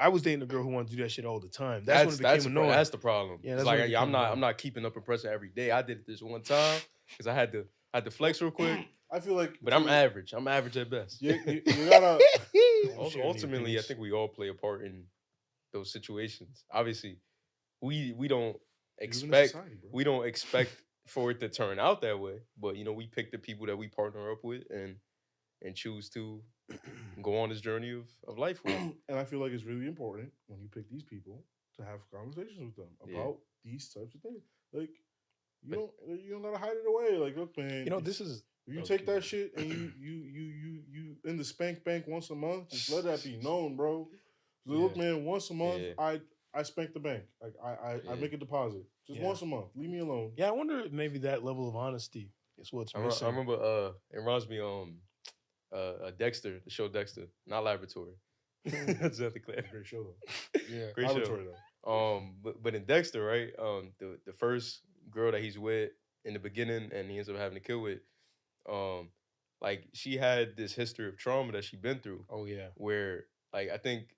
I was dating a girl who wanted to do that shit all the time. That's when it became annoying. That's the problem. Yeah, It's that's when it like became I'm annoying. not keeping up in person every day. I did it this one time because I had to flex real quick. I feel like, But I'm average. I'm average at best. you gotta. Also, ultimately, I think we all play a part in those situations. Obviously, we don't expect society, bro. we don't expect for it to turn out that way. But you know, we pick the people that we partner up with and choose to go on this journey of life with. And I feel like it's really important when you pick these people to have conversations with them about these types of things. Like you don't gotta hide it away. Like, look, man, You know, this is if you take that shit and you in the spank bank once a month, just let that be known, bro. So look, man, once a month I spank the bank. Like I make a deposit. Just once a month. Leave me alone. Yeah, I wonder if maybe that level of honesty is what's missing. I remember it reminds me Dexter, the show Dexter, not Laboratory. That's exactly clear. Great show though. Yeah, great Laboratory show. Though. But in Dexter, right? The first girl that he's with in the beginning, and he ends up having to kill with, like she had this history of trauma that she'd been through. Oh yeah. Where like I think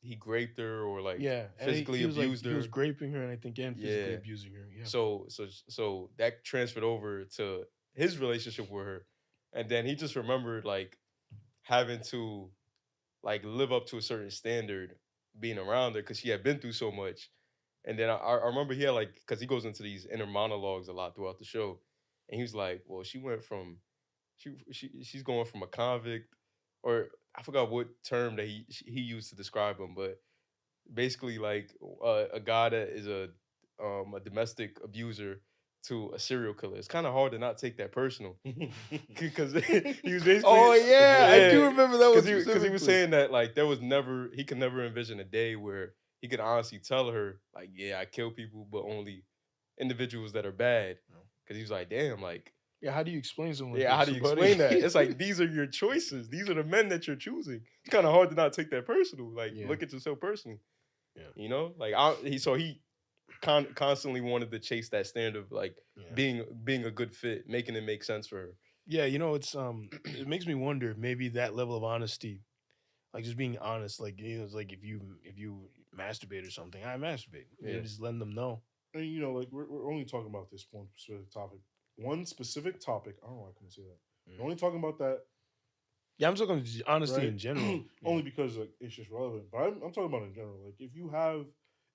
he raped her or like physically abused her. He was raping her, and I think and physically abusing her. Yeah. So that transferred over to his relationship with her, and then he just remembered like having to like live up to a certain standard being around her because she had been through so much. And then I remember he had like, because he goes into these inner monologues a lot throughout the show, and he was like, well, she went from she's going from a convict, or I forgot what term that he used to describe him, but basically like a guy that is a domestic abuser to a serial killer. It's kind of hard to not take that personal because he was basically. Oh yeah, I do remember that because he was saying that like he could never envision a day where he could honestly tell her like, yeah, I kill people, but only individuals that are bad. Because he was like, damn, like. Yeah, how do you explain something? Yeah, how do you explain that? It's like these are your choices. These are the men that you're choosing. It's kind of hard to not take that personal. Like look at yourself personally. Yeah, you know, like he constantly wanted to chase that standard of like being a good fit, making it make sense for her. Yeah, you know, it's it makes me wonder if maybe that level of honesty, like just being honest, like you know, it's like if you masturbate or something, I masturbate. You know, just letting them know. And you know, like we're only talking about this one specific topic. One specific topic. I don't know why I couldn't say that. We're only talking about that. Yeah, I'm talking honesty in general. Only because like, it's just relevant. But I'm talking about in general. Like if you have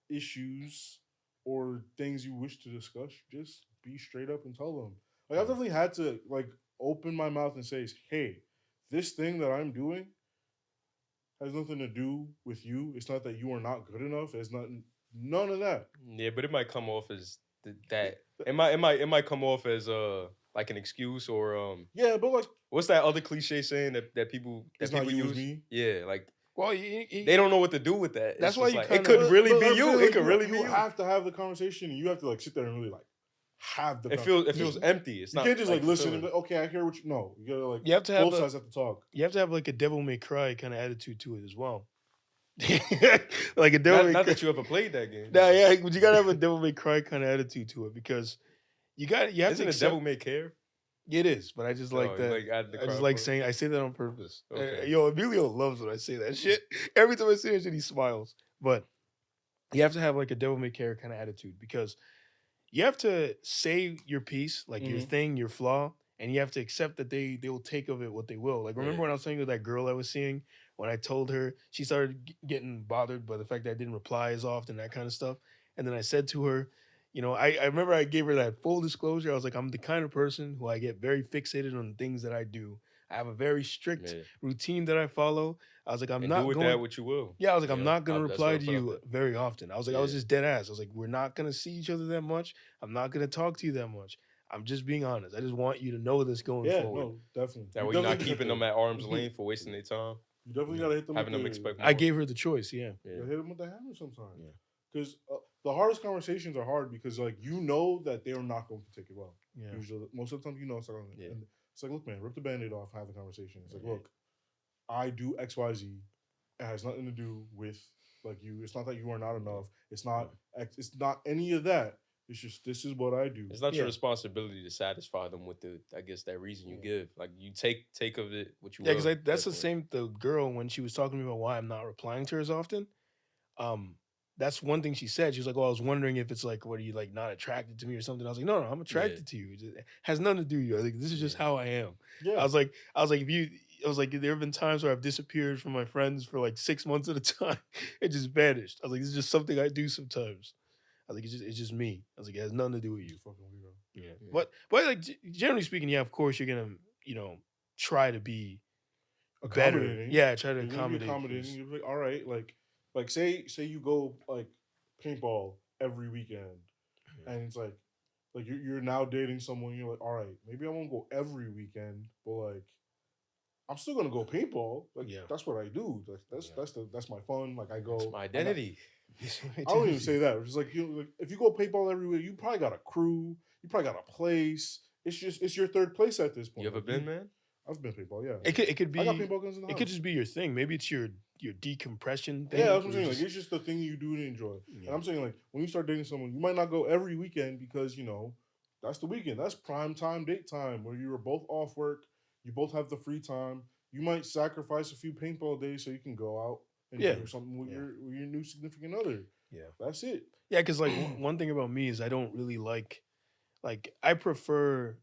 issues or things you wish to discuss, just be straight up and tell them. Like I've definitely had to like open my mouth and say, hey, this thing that I'm doing has nothing to do with you. It's not that you are not good enough. It's none of that. Yeah, but it might come off as that. It might come off as like an excuse or yeah, but like what's that other cliche saying that people use? Me? Yeah, like well, they don't know what to do with that. That's why it could really be you. It could really be you. You have to have the conversation, and you have to like sit there and really like have the. It feels empty. It's you not. You can't just like listen and be like, okay, I hear what you. No, you gotta like. You have to have both sides have to talk. You have to have like a devil may cry kind of attitude to it as well. Like a devil. Not that you ever played that game. Nah, yeah, but you gotta have a devil may cry kind of attitude to it because you have Isn't to. Isn't devil may care? It is, but I just like that. I just like saying I say that on purpose. Okay. Yo, Emilio loves when I say that shit. Every time I say that shit, he smiles. But you have to have like a devil may care kind of attitude because you have to say your piece, like your thing, your flaw, and you have to accept that they will take of it what they will. Like remember when I was saying with that girl I was seeing, when I told her, she started getting bothered by the fact that I didn't reply as often, that kind of stuff. And then I said to her, you know, I remember I gave her that full disclosure. I was like, I'm the kind of person who I get very fixated on the things that I do. I have a very strict routine that I follow. I was like, I'm not going that what you will. Yeah, I was like, I'm not gonna reply to you very often. I was like, I was just dead ass. I was like, we're not gonna see each other that much. I'm not gonna talk to you that much. I'm just being honest. I just want you to know this going forward. No, definitely. That way you're not keeping them at arm's length for wasting their time. You definitely gotta hit them. Having them expect more. I gave her the choice. Yeah. You hit them with the hammer sometimes. Yeah. Because the hardest conversations are hard because like you know that they're not going to take it well. Yeah. Usually, most of the time, you know it's not going to. And it's like, look, man, rip the Band-Aid off, have the conversation. It's like, look, I do X, Y, Z. It has nothing to do with like you. It's not that you are not enough. It's not. It's not any of that. It's just this is what I do. It's not your responsibility to satisfy them with I guess that reason you give. Like you take of it what you. Yeah, because that's the same. The girl when she was talking to me about why I'm not replying to her as often. That's one thing she said. She was like, "Oh, I was wondering if it's like, what are you like not attracted to me or something?" I was like, "No, I'm attracted to you. It has nothing to do with you. I think this is just how I am." Yeah. I was like, there have been times where I've disappeared from my friends for like 6 months at a time. It just vanished. I was like, this is just something I do sometimes. I think it's just me. I was like, it has nothing to do with you. Fucking weirdo. Yeah. But like generally speaking, yeah, of course you're gonna try to be better. Yeah, try to accommodate. You're like, all right, like say you go like paintball every weekend, and it's like you're now dating someone. You're like, all right, maybe I won't go every weekend, but like I'm still gonna go paintball. Like that's what I do. Like that's my fun. Like I go. It's my identity. I don't even say that. It's just like if you go paintball every week, you probably got a crew. You probably got a place. It's your third place at this point. You ever been, man? I've been paintball. Yeah. It could be. I got paintball guns in the house. It could just be your thing. Maybe it's your decompression thing. Yeah, that's what I'm saying. Like it's just the thing you do to enjoy. Yeah. And I'm saying like when you start dating someone, you might not go every weekend because that's the weekend. That's prime time date time where you are both off work. You both have the free time. You might sacrifice a few paintball days so you can go out and do something with your new significant other. Yeah, that's it. Yeah, because like one thing about me is I don't really like I prefer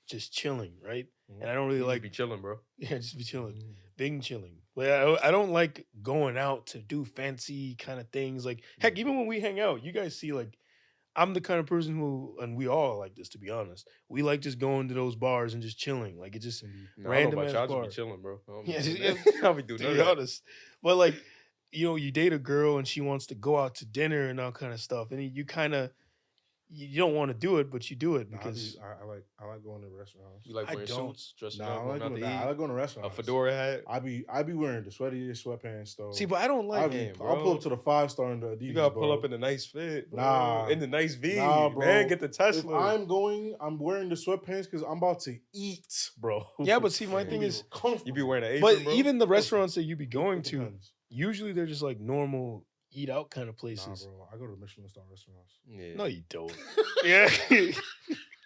just chilling, right? And I don't really like be chilling, bro. Yeah, just be chilling, being chilling. But I don't like going out to do fancy kind of things. Like heck, even when we hang out, you guys see like I'm the kind of person who, and we all like this, to be honest. We like just going to those bars and just chilling. Like it's just random ass bar. Just be chilling, bro. Yeah, I'll be doing to be honest. But like, you date a girl and she wants to go out to dinner and all kind of stuff, and you kind of you don't want to do it, but you do it because I like going to restaurants. You like wearing suits, dressing up, I like going to restaurants. A fedora hat. I be wearing the sweatpants though. See, but I don't like. I'll pull up to the 5-star in the Adidas. You gotta pull up in the nice fit, bro. Nah, in the nice V, bro. Man, get the Tesla. If I'm wearing the sweatpants because I'm about to eat, bro. Yeah, but see, my thing is, you be wearing an apron, but bro? Even the restaurants that you be going to, usually they're just like normal eat out kind of places. Nah, bro. I go to Michelin star restaurants. Yeah. No, you don't. Yeah.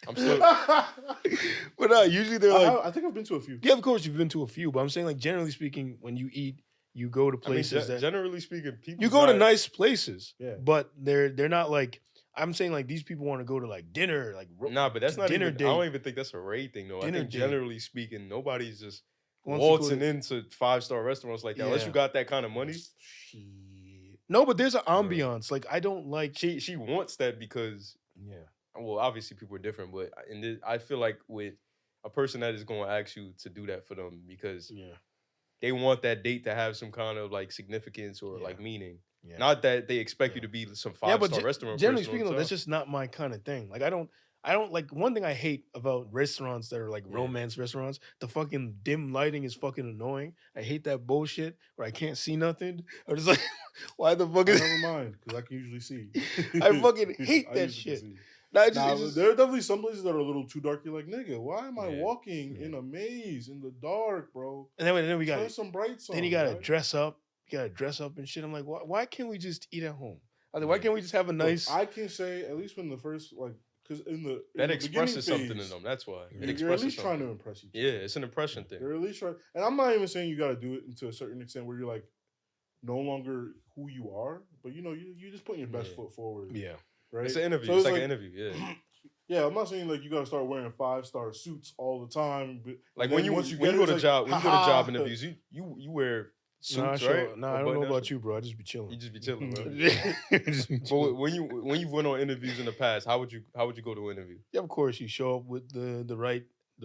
I'm still. But no, usually they're like. I think I've been to a few. Yeah, of course you've been to a few, but I'm saying like generally speaking, when you eat, you go to places that. Generally speaking, people. You go to nice places. Yeah. But they're not like. I'm saying like these people want to go to like dinner, like. Nah, but that's not dinner even. date. I don't even think that's a raid thing though. Dinner I think date. generally speaking, nobody's just waltzing into 5-star restaurants like that unless you got that kind of money. No, but there's an ambiance. Like I don't like. She wants that because well, obviously people are different, but I feel like with a person that is going to ask you to do that for them because they want that date to have some kind of like significance or like meaning. Yeah. Not that they expect you to be some 5-star restaurant. Generally speaking, though, that's just not my kind of thing. Like I don't like one thing I hate about restaurants that are like romance restaurants. The fucking dim lighting is fucking annoying. I hate that bullshit where I can't see nothing. I'm just like, why the fuck is? Never mind, because I can usually see. I fucking hate that shit. There are definitely some places that are a little too dark. You're like, nigga, why am I walking in a maze in the dark, bro? And then we got turn some brights on. Then you gotta dress up. You gotta dress up and shit. I'm like, why can't we just eat at home? I mean, why can't we just have a nice? I can say at least when the first because that expresses something in them. That's why you're at least trying to impress each other. Yeah, it's an impression thing. You're at least trying, and I'm not even saying you got to do it to a certain extent where you're like no longer who you are, but you just putting your best foot forward. Yeah, right. It's an interview. So it's like an interview. Yeah. Yeah, I'm not saying like you got to start wearing 5-star suits all the time. But like when you go to job interviews, you wear suits, right? Nah, I don't know about you, bro. I just be chilling. You just be chilling, bro. But when you went on interviews in the past, how would you go to an interview? Yeah, of course you show up with the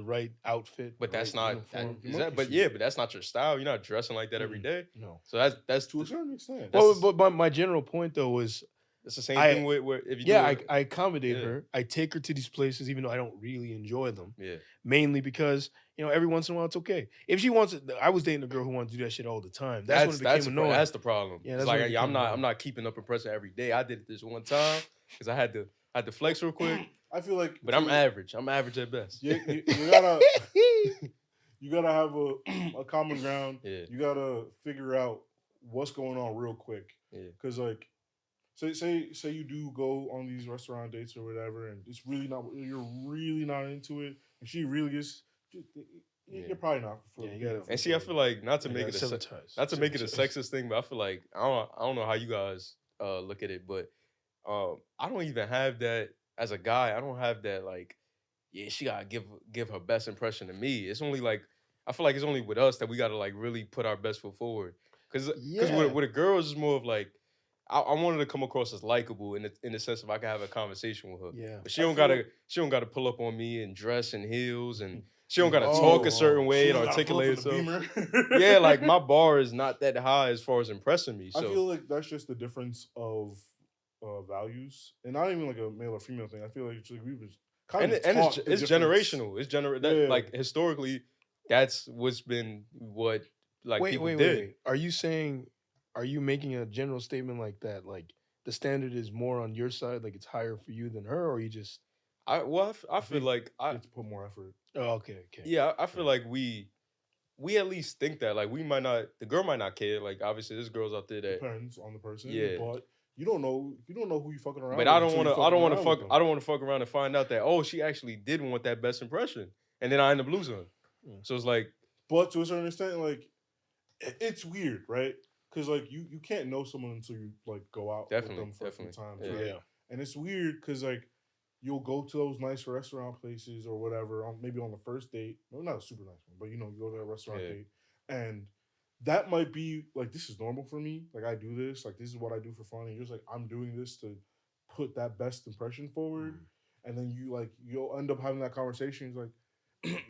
right outfit. But that's not uniform. but that's not your style. You're not dressing like that every day. No. So that's to a certain extent. Well, but my general point though was it's the same thing with if you I accommodate her. I take her to these places even though I don't really enjoy them. Yeah. Mainly because every once in a while it's okay. If she wants it, I was dating a girl who wanted to do that shit all the time. That's when it became annoying. That's the problem. Yeah, it's like I'm not keeping up impressing every day. I did it this one time because I had to flex real quick. I feel like, but I'm average. I'm average at best. You gotta have a common ground. Yeah. You gotta figure out what's going on real quick. Yeah. Because like say you do go on these restaurant dates or whatever, and you're really not into it, and she really is. You're probably not. And see, I feel like not to make it a sexist thing, but I feel like I don't know how you guys look at it, but I don't even have that as a guy. I don't have that like, yeah, she gotta give her best impression to me. It's only like I feel like it's only with us that we gotta like really put our best foot forward. Because with a girl, it's more of like I wanted to come across as likable in the sense of I can have a conversation with her. Yeah, but she don't gotta pull up on me and dress in heels and. She don't gotta talk a certain way and articulate herself. Yeah, like my bar is not that high as far as impressing me. So. I feel like that's just the difference of values, and not even like a male or female thing. I feel like it's like we was kind of it's generational. It's like historically, that's what's been what like people did. Wait. Are you making a general statement like that? Like the standard is more on your side, like it's higher for you than her, or you just? I feel like I to put more effort. Oh, okay. Yeah, I feel like we at least think that like the girl might not care. Like obviously, there's girls out there that depends on the person. Yeah, but you don't know who you fucking around. But I don't want to fuck around and find out that she actually did want that best impression, and then I end up losing her. So it's like, but to a certain extent, like it's weird, right? Because like you can't know someone until you like go out with them for some time. Yeah. And it's weird because like. You'll go to those nice restaurant places or whatever, maybe on the first date. Well, not a super nice one, but you go to a restaurant date. And that might be like, this is normal for me. Like, I do this. Like, this is what I do for fun. And you're just like, I'm doing this to put that best impression forward. And then you'll end up having that conversation. It's like,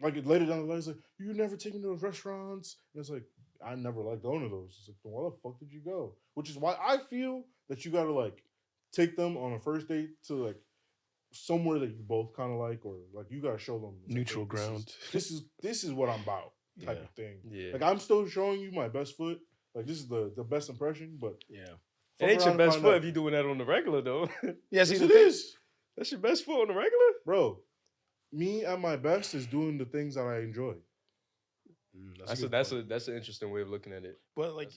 like later down the line, it's like, you never taken to those restaurants. And it's like, I never liked going to those. It's like, then why the fuck did you go? Which is why I feel that you got to like take them on a first date to like, somewhere that you both kind of like, or like you gotta show them neutral ground. This is what I'm about, type of thing. Yeah. Like I'm still showing you my best foot. Like this is the best impression, but yeah, it ain't your best foot if you're doing that on the regular though. Yes, it is. That's your best foot on the regular, bro. Me at my best is doing the things that I enjoy. That's an interesting way of looking at it. But like